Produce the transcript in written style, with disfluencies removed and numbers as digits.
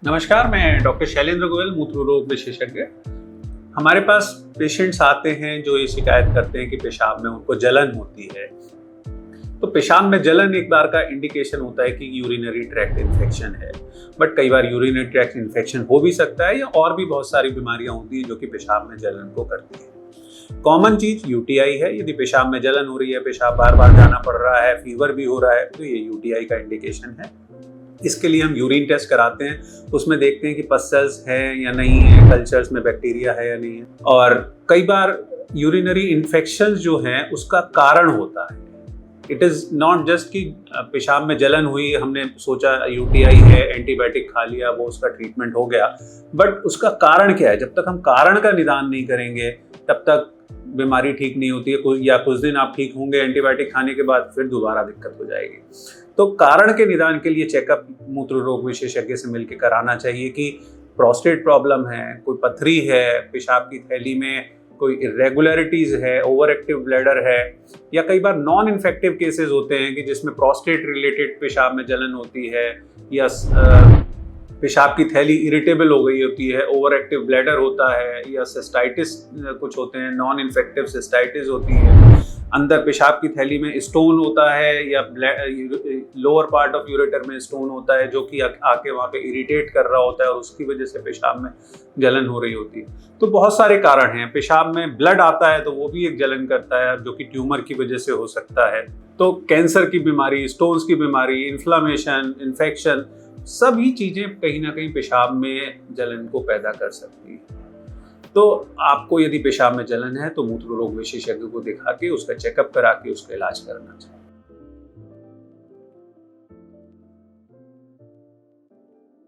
नमस्कार, मैं डॉक्टर शैलेंद्र गोयल, मूत्र रोग विशेषज्ञ। हमारे पास पेशेंट्स आते हैं जो ये शिकायत करते हैं कि पेशाब में उनको जलन होती है। तो पेशाब में जलन एक बार का इंडिकेशन होता है कि यूरिनरी ट्रैक्ट इन्फेक्शन है, बट कई बार यूरिनरी ट्रैक्ट इन्फेक्शन हो भी सकता है या और भी बहुत सारी बीमारियां होती हैं जो कि पेशाब में जलन को करती है। कॉमन चीज यूटीआई है। यदि पेशाब में जलन हो रही है, पेशाब बार बार जाना पड़ रहा है, फीवर भी हो रहा है, तो ये यूटीआई का इंडिकेशन है। इसके लिए हम यूरिन टेस्ट कराते हैं, उसमें देखते हैं कि पस्सल्स हैं या नहीं है, कल्चर्स में बैक्टीरिया है या नहीं है। और कई बार यूरिनरी इन्फेक्शंस जो हैं उसका कारण होता है। इट इज़ नॉट जस्ट कि पेशाब में जलन हुई, हमने सोचा यूटीआई है, एंटीबायोटिक खा लिया, वो उसका ट्रीटमेंट हो गया, बट उसका कारण क्या है। जब तक हम कारण का निदान नहीं करेंगे तब तक बीमारी ठीक नहीं होती है। या कुछ दिन आप ठीक होंगे, एंटीबायोटिक खाने के बाद फिर दोबारा दिक्कत हो जाएगी। तो कारण के निदान के लिए चेकअप मूत्र रोग विशेषज्ञ से मिलकर कराना चाहिए कि प्रोस्टेट प्रॉब्लम है, कोई पथरी है, पेशाब की थैली में कोई इरेगुलरिटीज है, ओवर एक्टिव ब्लैडर है, या कई बार नॉन इन्फेक्टिव केसेस होते हैं कि जिसमें प्रोस्टेट रिलेटेड पेशाब में जलन होती है, या पेशाब की थैली इरिटेबल हो गई होती है, ओवर एक्टिव ब्लैडर होता है, या सिस्टाइटिस कुछ होते हैं, नॉन इन्फेक्टिव सिस्टाइटिस होती है, अंदर पेशाब की थैली में स्टोन होता है, या लोअर पार्ट ऑफ यूरेटर में स्टोन होता है जो कि आके वहाँ पे इरिटेट कर रहा होता है और उसकी वजह से पेशाब में जलन हो रही होती है। तो बहुत सारे कारण हैं। पेशाब में ब्लड आता है तो वो भी एक जलन करता है जो कि ट्यूमर की वजह से हो सकता है। तो कैंसर की बीमारी, स्टोन्स की बीमारी, इन्फ्लामेशन, इन्फेक्शन, सभी चीज़ें कहीं ना कहीं पेशाब में जलन को पैदा कर सकती है। तो आपको यदि पेशाब में जलन है तो मूत्र रोग विशेषज्ञ को दिखा के उसका चेकअप करा के उसका इलाज करना चाहिए।